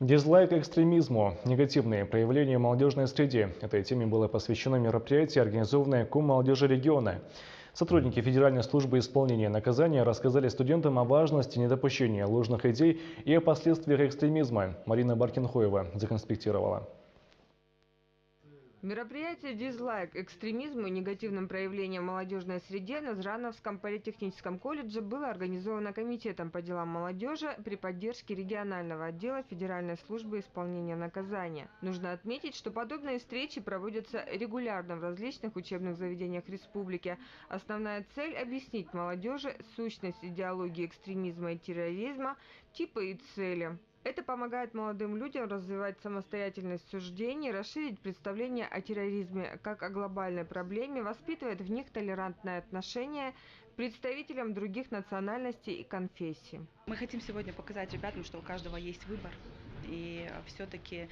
Дизлайк экстремизму. Негативные проявления в молодежной среде. Этой теме было посвящено мероприятие, организованное Ком молодежи региона. Сотрудники Федеральной службы исполнения наказания рассказали студентам о важности недопущения ложных идей и о последствиях экстремизма. Марина Баркинхоева законспектировала. Мероприятие «Дизлайк экстремизму и негативным проявлениям в молодежной среде» на Назрановском политехническом колледже было организовано Комитетом по делам молодежи при поддержке регионального отдела Федеральной службы исполнения наказания. Нужно отметить, что подобные встречи проводятся регулярно в различных учебных заведениях республики. Основная цель – объяснить молодежи сущность идеологии экстремизма и терроризма, типы и цели. Это помогает молодым людям развивать самостоятельность суждений, расширить представление о терроризме как о глобальной проблеме, воспитывает в них толерантное отношение к представителям других национальностей и конфессий. Мы хотим сегодня показать ребятам, что у каждого есть выбор. И все-таки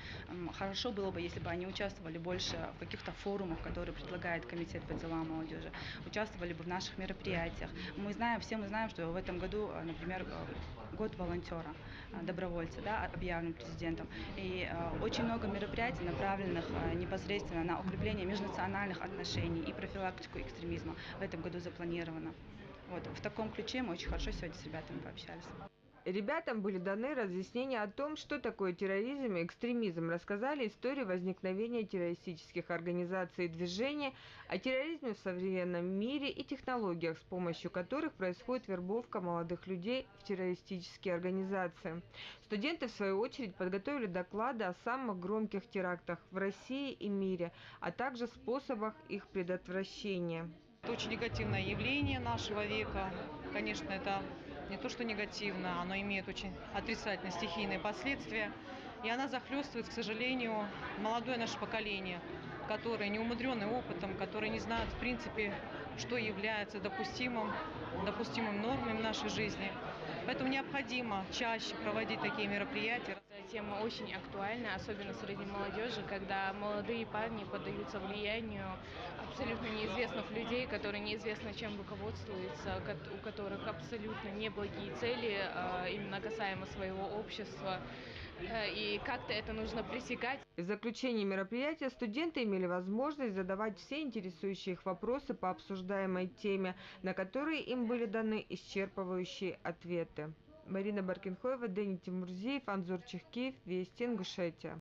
хорошо было бы, если бы они участвовали больше в каких-то форумах, которые предлагает Комитет по делам молодежи, участвовали бы в наших мероприятиях. Все мы знаем, что в этом году, например, год волонтера, добровольца, да, объявлен президентом. И очень много мероприятий, направленных непосредственно на укрепление межнациональных отношений и профилактику экстремизма в этом году запланировано. Вот, в таком ключе мы очень хорошо сегодня с ребятами пообщались. Ребятам были даны разъяснения о том, что такое терроризм и экстремизм, рассказали историю возникновения террористических организаций и движений, о терроризме в современном мире и технологиях, с помощью которых происходит вербовка молодых людей в террористические организации. Студенты, в свою очередь, подготовили доклады о самых громких терактах в России и мире, а также способах их предотвращения. Это очень негативное явление нашего века. Конечно, это не то, что негативно, оно имеет очень отрицательные стихийные последствия. И она захлестывает, к сожалению, молодое наше поколение, которые не умудренные опытом, которые не знают, в принципе, что является допустимым нормой в нашей жизни. Поэтому необходимо чаще проводить такие мероприятия. Тема очень актуальна, особенно среди молодежи, когда молодые парни поддаются влиянию абсолютно неизвестных людей, которые неизвестно чем руководствуются, у которых абсолютно неблагие цели, именно касаемо своего общества. И как-то это нужно пресекать. В заключении мероприятия студенты имели возможность задавать все интересующие их вопросы по обсуждаемой теме, на которые им были даны исчерпывающие ответы. Марина Баркинхоева, Дени Тимурзиев, Анзор Чехкиев, Вести, Ингушетия.